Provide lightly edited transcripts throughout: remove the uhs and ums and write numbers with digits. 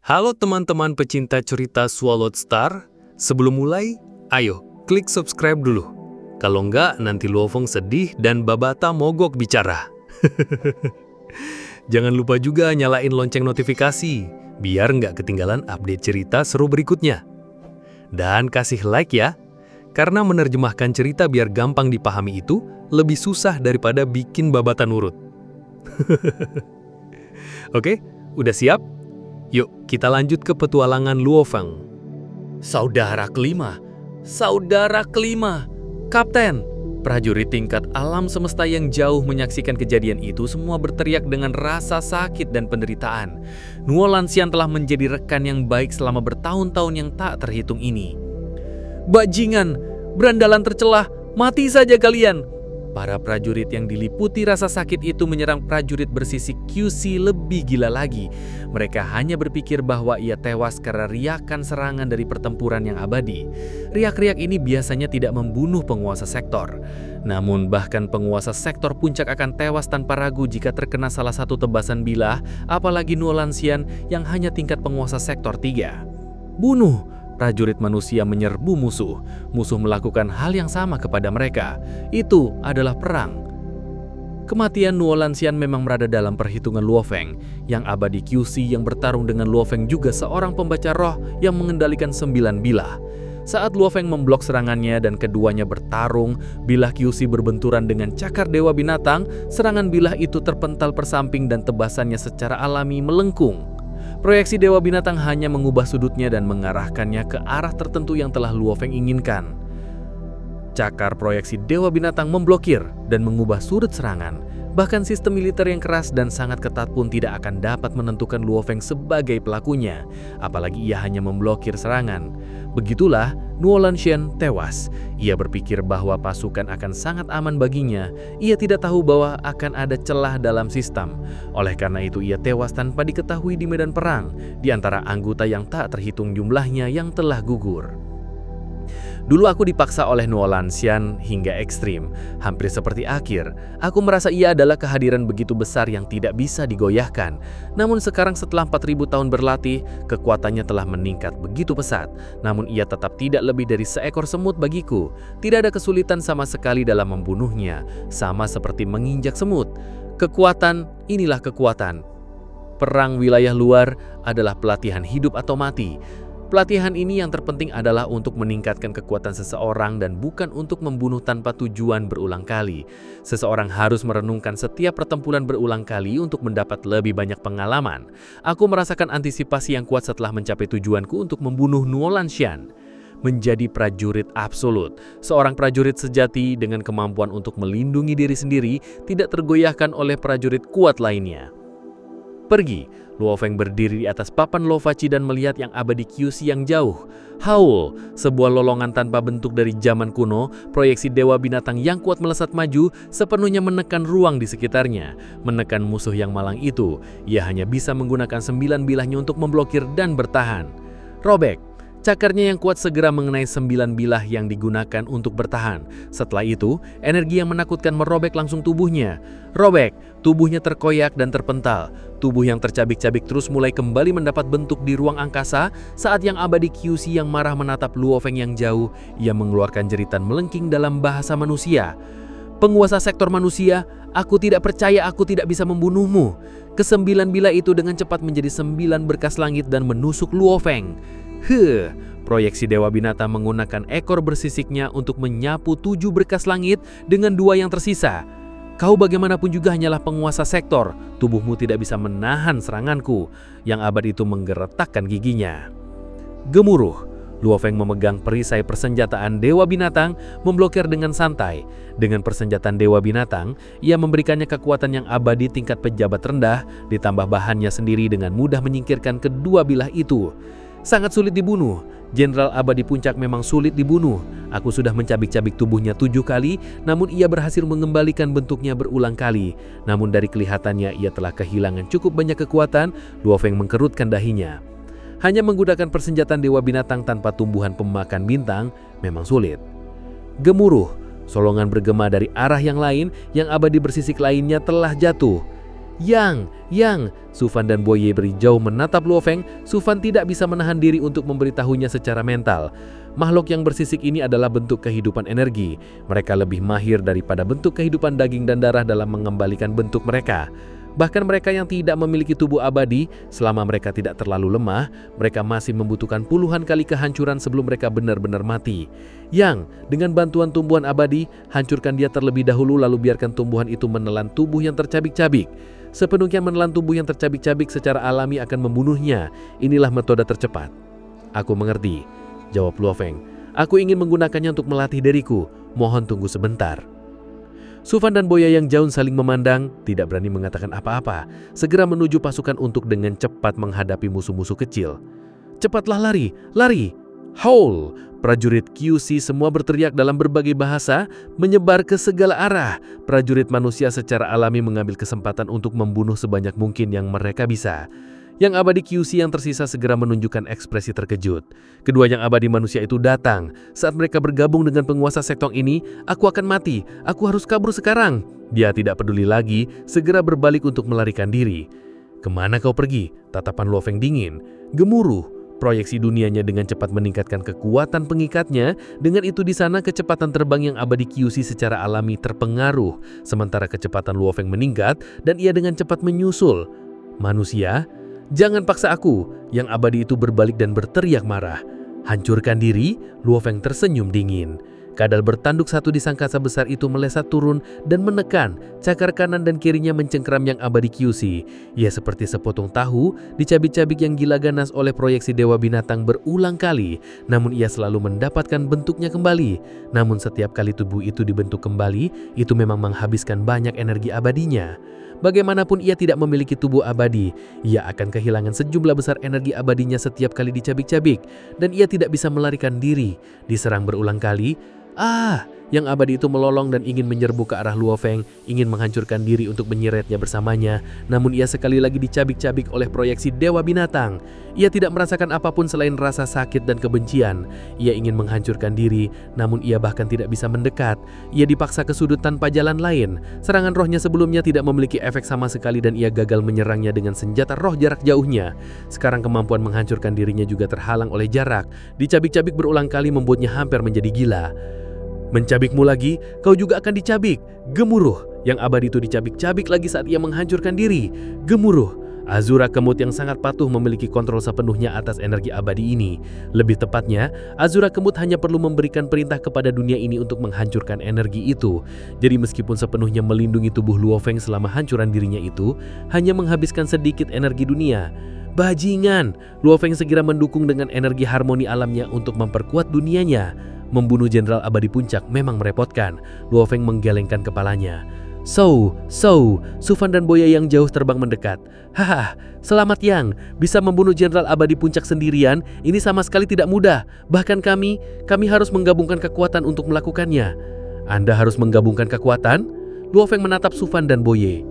Halo teman-teman pecinta cerita Swallowed Star. Sebelum mulai, ayo klik subscribe dulu. Kalau enggak, nanti Luofeng sedih dan Babata mogok bicara. Jangan lupa juga nyalain lonceng notifikasi, biar nggak ketinggalan update cerita seru berikutnya. Dan kasih like ya, karena menerjemahkan cerita biar gampang dipahami itu lebih susah daripada bikin Babata nurut. Oke, udah siap? Yuk, kita lanjut ke petualangan Luofeng. Saudara kelima, Kapten. Prajurit tingkat alam semesta yang jauh menyaksikan kejadian itu semua berteriak dengan rasa sakit dan penderitaan. Nuo Lanxian telah menjadi rekan yang baik selama bertahun-tahun yang tak terhitung ini. Bajingan, berandalan tercelah, mati saja kalian. Para prajurit yang diliputi rasa sakit itu menyerang prajurit bersisik QC lebih gila lagi. Mereka hanya berpikir bahwa ia tewas karena riakan serangan dari pertempuran yang abadi. Riak-riak ini biasanya tidak membunuh penguasa sektor. Namun bahkan penguasa sektor puncak akan tewas tanpa ragu jika terkena salah satu tebasan bilah, apalagi Nuo Lanxian yang hanya tingkat penguasa sektor 3. Bunuh! Prajurit manusia menyerbu musuh. Musuh melakukan hal yang sama kepada mereka. Itu adalah perang. Kematian Nuo Lanxian memang berada dalam perhitungan Luofeng. Yang abadi QC yang bertarung dengan Luofeng juga seorang pembaca roh yang mengendalikan 9 bilah. Saat Luofeng memblok serangannya dan keduanya bertarung, bilah QC berbenturan dengan cakar Dewa Binatang, serangan bilah itu terpental persamping dan tebasannya secara alami melengkung. Proyeksi Dewa Binatang hanya mengubah sudutnya dan mengarahkannya ke arah tertentu yang telah Luofeng inginkan. Cakar proyeksi Dewa Binatang memblokir dan mengubah sudut serangan. Bahkan sistem militer yang keras dan sangat ketat pun tidak akan dapat menentukan Luofeng sebagai pelakunya, apalagi ia hanya memblokir serangan. Begitulah Nuo Lanxian tewas. Ia berpikir bahwa pasukan akan sangat aman baginya. Ia tidak tahu bahwa akan ada celah dalam sistem. Oleh karena itu ia tewas tanpa diketahui di medan perang, di antara anggota yang tak terhitung jumlahnya yang telah gugur. Dulu aku dipaksa oleh Nuo Lanxian hingga ekstrim, hampir seperti akhir. Aku merasa ia adalah kehadiran begitu besar yang tidak bisa digoyahkan. Namun sekarang setelah 4000 tahun berlatih, kekuatannya telah meningkat begitu pesat. Namun ia tetap tidak lebih dari seekor semut bagiku. Tidak ada kesulitan sama sekali dalam membunuhnya, sama seperti menginjak semut. Kekuatan, inilah kekuatan. Perang wilayah luar adalah pelatihan hidup atau mati. Pelatihan ini yang terpenting adalah untuk meningkatkan kekuatan seseorang dan bukan untuk membunuh tanpa tujuan berulang kali. Seseorang harus merenungkan setiap pertempuran berulang kali untuk mendapat lebih banyak pengalaman. Aku merasakan antisipasi yang kuat setelah mencapai tujuanku untuk membunuh Nuo Lanxian. Menjadi prajurit absolut. Seorang prajurit sejati dengan kemampuan untuk melindungi diri sendiri tidak tergoyahkan oleh prajurit kuat lainnya. Pergi. Luofeng berdiri di atas papan Lovaci dan melihat yang abadi QC yang jauh. Howl, sebuah lolongan tanpa bentuk dari zaman kuno, proyeksi Dewa Binatang yang kuat melesat maju, sepenuhnya menekan ruang di sekitarnya. Menekan musuh yang malang itu, ia hanya bisa menggunakan 9 bilahnya untuk memblokir dan bertahan. Robek. Cakarnya yang kuat segera mengenai 9 bilah yang digunakan untuk bertahan. Setelah itu, energi yang menakutkan merobek langsung tubuhnya. Robek, tubuhnya terkoyak dan terpental. Tubuh yang tercabik-cabik terus mulai kembali mendapat bentuk di ruang angkasa. Saat yang abadi QC yang marah menatap Luofeng yang jauh, ia mengeluarkan jeritan melengking dalam bahasa manusia. Penguasa sektor manusia, aku tidak percaya aku tidak bisa membunuhmu. Kesembilan bilah itu dengan cepat menjadi 9 berkas langit dan menusuk Luofeng. Proyeksi Dewa Binatang menggunakan ekor bersisiknya untuk menyapu 7 berkas langit dengan 2 yang tersisa. Kau bagaimanapun juga hanyalah penguasa sektor, tubuhmu tidak bisa menahan seranganku. Yang abad itu menggeretakkan giginya. Gemuruh, Luofeng memegang perisai persenjataan Dewa Binatang, memblokir dengan santai. Dengan persenjataan Dewa Binatang, ia memberikannya kekuatan yang abadi tingkat pejabat rendah, ditambah bahannya sendiri dengan mudah menyingkirkan kedua bilah itu. Sangat sulit dibunuh. Jenderal abadi puncak memang sulit dibunuh. Aku sudah mencabik-cabik tubuhnya 7 kali, namun ia berhasil mengembalikan bentuknya berulang kali. Namun dari kelihatannya ia telah kehilangan cukup banyak kekuatan. Luofeng mengkerutkan dahinya. Hanya menggunakan persenjataan Dewa Binatang tanpa tumbuhan pemakan bintang memang sulit. Gemuruh, solongan bergema dari arah yang lain, yang abadi bersisik lainnya telah jatuh. Yang, Sufan dan Boye beri jauh menatap Luo Feng. Sufan tidak bisa menahan diri untuk memberitahunya secara mental. Makhluk yang bersisik ini adalah bentuk kehidupan energi. Mereka lebih mahir daripada bentuk kehidupan daging dan darah dalam mengembalikan bentuk mereka. Bahkan mereka yang tidak memiliki tubuh abadi, selama mereka tidak terlalu lemah, mereka masih membutuhkan puluhan kali kehancuran sebelum mereka benar-benar mati. Yang, dengan bantuan tumbuhan abadi, hancurkan dia terlebih dahulu lalu biarkan tumbuhan itu menelan tubuh yang tercabik-cabik. Sepenuhnya menelan tubuh yang tercabik-cabik secara alami akan membunuhnya. Inilah metode tercepat. Aku mengerti, jawab Luo Feng. Aku ingin menggunakannya untuk melatih diriku. Mohon tunggu sebentar. Sufan dan Boya yang jauh saling memandang, tidak berani mengatakan apa-apa. Segera menuju pasukan untuk dengan cepat menghadapi musuh-musuh kecil. Cepatlah lari, lari! Howl! Prajurit QC semua berteriak dalam berbagai bahasa, menyebar ke segala arah. Prajurit manusia secara alami mengambil kesempatan untuk membunuh sebanyak mungkin yang mereka bisa. Yang abadi QC yang tersisa segera menunjukkan ekspresi terkejut. Kedua yang abadi manusia itu datang. Saat mereka bergabung dengan penguasa sektong ini, aku akan mati. Aku harus kabur sekarang. Dia tidak peduli lagi, segera berbalik untuk melarikan diri. Kemana kau pergi? Tatapan Luo Feng dingin. Gemuruh. Proyeksi dunianya dengan cepat meningkatkan kekuatan pengikatnya. Dengan itu di sana kecepatan terbang yang abadi QC secara alami terpengaruh. Sementara kecepatan Luo Feng meningkat dan ia dengan cepat menyusul. Manusia, jangan paksa aku. Yang abadi itu berbalik dan berteriak marah. Hancurkan diri. Luo Feng tersenyum dingin. Kadal bertanduk satu di sangkasa besar itu melesat turun dan menekan. Cakar kanan dan kirinya mencengkeram yang abadi QC. Ia seperti sepotong tahu dicabik-cabik yang gila ganas oleh proyeksi dewa binatang berulang kali. Namun ia selalu mendapatkan bentuknya kembali. Namun setiap kali tubuh itu dibentuk kembali, itu memang menghabiskan banyak energi abadinya. Bagaimanapun ia tidak memiliki tubuh abadi, ia akan kehilangan sejumlah besar energi abadinya setiap kali dicabik-cabik, dan ia tidak bisa melarikan diri. Diserang berulang kali, yang abadi itu melolong dan ingin menyerbu ke arah Luo Feng, ingin menghancurkan diri untuk menyeretnya bersamanya. Namun ia sekali lagi dicabik-cabik oleh proyeksi dewa binatang. Ia tidak merasakan apapun selain rasa sakit dan kebencian. Ia ingin menghancurkan diri, namun ia bahkan tidak bisa mendekat. Ia dipaksa ke sudut tanpa jalan lain. Serangan rohnya sebelumnya tidak memiliki efek sama sekali dan ia gagal menyerangnya dengan senjata roh jarak jauhnya. Sekarang kemampuan menghancurkan dirinya juga terhalang oleh jarak. Dicabik-cabik berulang kali membuatnya hampir menjadi gila. Mencabikmu lagi, kau juga akan dicabik. Gemuruh. Yang abadi itu dicabik-cabik lagi saat ia menghancurkan diri. Gemuruh. Azura Kemut yang sangat patuh memiliki kontrol sepenuhnya atas energi abadi ini. Lebih tepatnya, Azura Kemut hanya perlu memberikan perintah kepada dunia ini untuk menghancurkan energi itu. Jadi meskipun sepenuhnya melindungi tubuh Luo Feng selama hancuran dirinya itu, hanya menghabiskan sedikit energi dunia. Bajingan! Luo Feng segera mendukung dengan energi harmoni alamnya untuk memperkuat dunianya. Membunuh Jenderal Abadi Puncak memang merepotkan. Luo Feng menggelengkan kepalanya. Sufan dan Boya yang jauh terbang mendekat. Haha, selamat Yang. Bisa membunuh Jenderal Abadi Puncak sendirian, ini sama sekali tidak mudah. Bahkan kami harus menggabungkan kekuatan untuk melakukannya. Anda harus menggabungkan kekuatan? Luo Feng menatap Sufan dan Boye.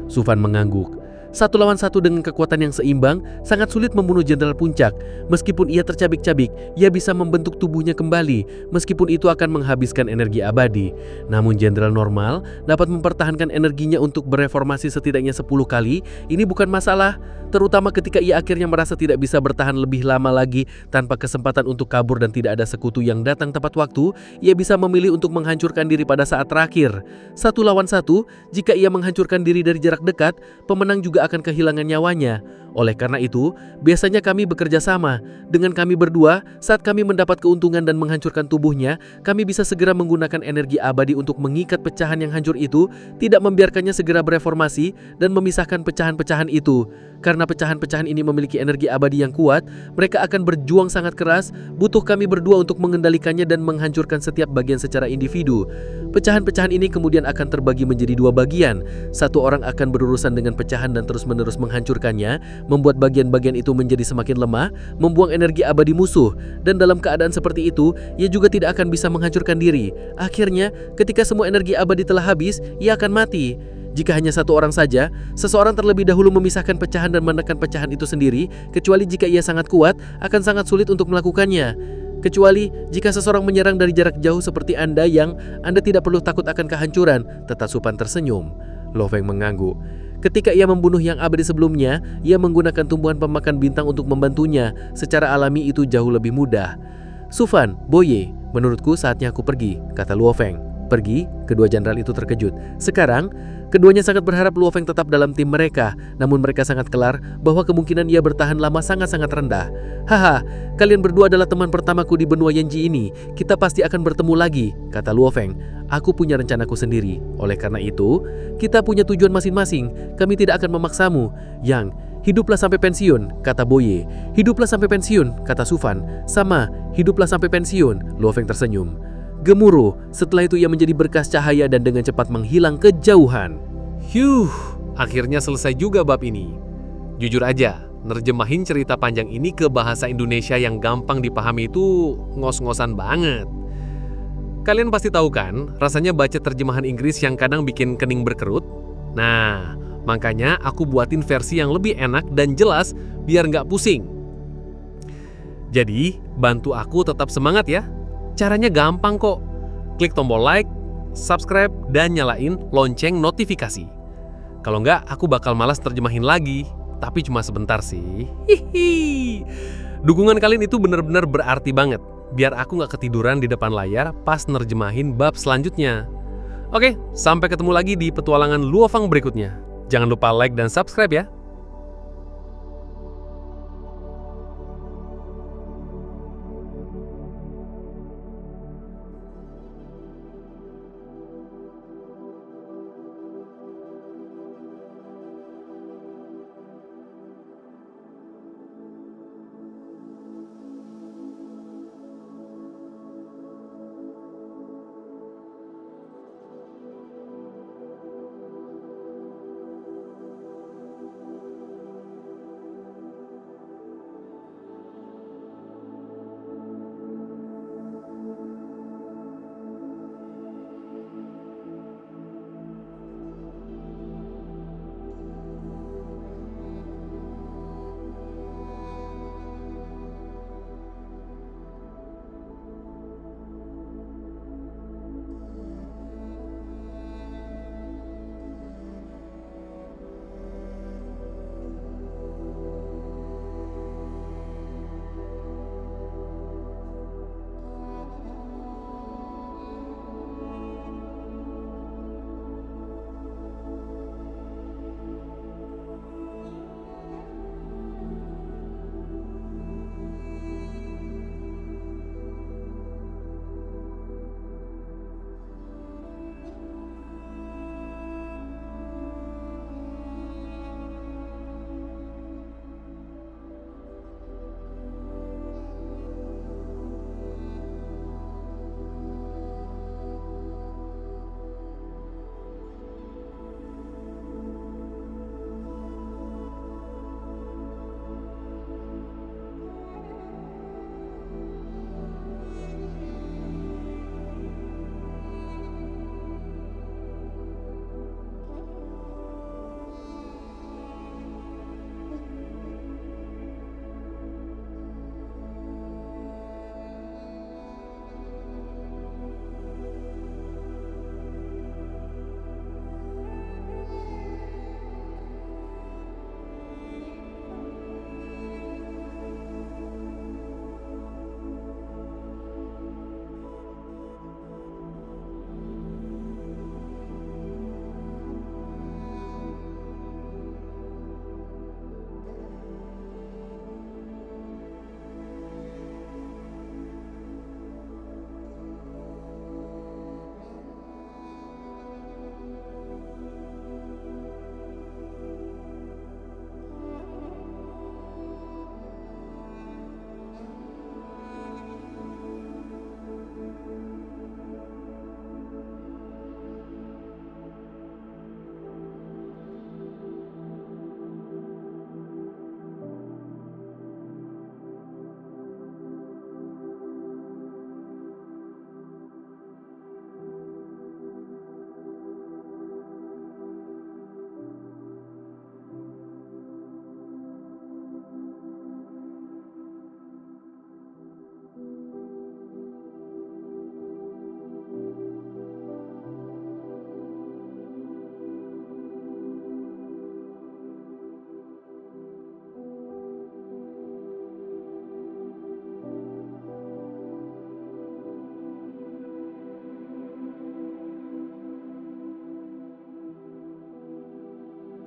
Sufan mengangguk. 1 lawan 1 dengan kekuatan yang seimbang, sangat sulit membunuh Jenderal Puncak. Meskipun ia tercabik-cabik, ia bisa membentuk tubuhnya kembali, meskipun itu akan menghabiskan energi abadi. Namun Jenderal normal dapat mempertahankan energinya untuk bereformasi setidaknya 10 kali. Ini bukan masalah, terutama ketika ia akhirnya merasa tidak bisa bertahan lebih lama lagi tanpa kesempatan untuk kabur dan tidak ada sekutu yang datang tepat waktu. Ia bisa memilih untuk menghancurkan diri pada saat terakhir. 1 lawan 1, jika ia menghancurkan diri dari jarak dekat, pemenang juga akan kehilangan nyawanya. Oleh karena itu, biasanya kami bekerja sama. Dengan kami berdua, saat kami mendapat keuntungan dan menghancurkan tubuhnya, kami bisa segera menggunakan energi abadi untuk mengikat pecahan yang hancur itu, tidak membiarkannya segera bereformasi dan memisahkan pecahan-pecahan itu. Karena pecahan-pecahan ini memiliki energi abadi yang kuat, mereka akan berjuang sangat keras, butuh kami berdua untuk mengendalikannya dan menghancurkan setiap bagian secara individu. Pecahan-pecahan ini kemudian akan terbagi menjadi 2 bagian. Satu orang akan berurusan dengan pecahan dan terus-menerus menghancurkannya, membuat bagian-bagian itu menjadi semakin lemah, membuang energi abadi musuh, dan dalam keadaan seperti itu, ia juga tidak akan bisa menghancurkan diri. Akhirnya, ketika semua energi abadi telah habis, ia akan mati. Jika hanya 1 orang saja, seseorang terlebih dahulu memisahkan pecahan dan menekan pecahan itu sendiri, kecuali jika ia sangat kuat, akan sangat sulit untuk melakukannya. Kecuali jika seseorang menyerang dari jarak jauh seperti Anda tidak perlu takut akan kehancuran, tetap Sufan tersenyum. Lo Feng mengangguk. Ketika ia membunuh yang abadi sebelumnya, ia menggunakan tumbuhan pemakan bintang untuk membantunya. Secara alami itu jauh lebih mudah. Sufan, Boye, menurutku saatnya aku pergi, kata Luo Feng. Pergi? Kedua jenderal itu terkejut. Sekarang, keduanya sangat berharap Luo Feng tetap dalam tim mereka, namun mereka sangat kelar bahwa kemungkinan ia bertahan lama sangat-sangat rendah. Haha, kalian berdua adalah teman pertamaku di benua Yanji ini. Kita pasti akan bertemu lagi, kata Luo Feng. Aku punya rencanaku sendiri. Oleh karena itu, kita punya tujuan masing-masing. Kami tidak akan memaksamu. Yang, hiduplah sampai pensiun, kata Boye. Hiduplah sampai pensiun, kata Sufan. Sama, hiduplah sampai pensiun, Luo Feng tersenyum. Gemuruh, setelah itu ia menjadi berkas cahaya dan dengan cepat menghilang kejauhan. Akhirnya selesai juga bab ini. Jujur aja, nerjemahin cerita panjang ini ke bahasa Indonesia yang gampang dipahami itu ngos-ngosan banget. Kalian pasti tahu kan, rasanya baca terjemahan Inggris yang kadang bikin kening berkerut? Nah, makanya aku buatin versi yang lebih enak dan jelas biar nggak pusing. Jadi, bantu aku tetap semangat ya. Caranya gampang kok. Klik tombol like, subscribe, dan nyalain lonceng notifikasi. Kalau nggak, aku bakal malas terjemahin lagi. Tapi cuma sebentar sih. Dukungan kalian itu benar-benar berarti banget. Biar aku nggak ketiduran di depan layar pas nerjemahin bab selanjutnya. Oke, sampai ketemu lagi di petualangan Luo Feng berikutnya. Jangan lupa like dan subscribe ya.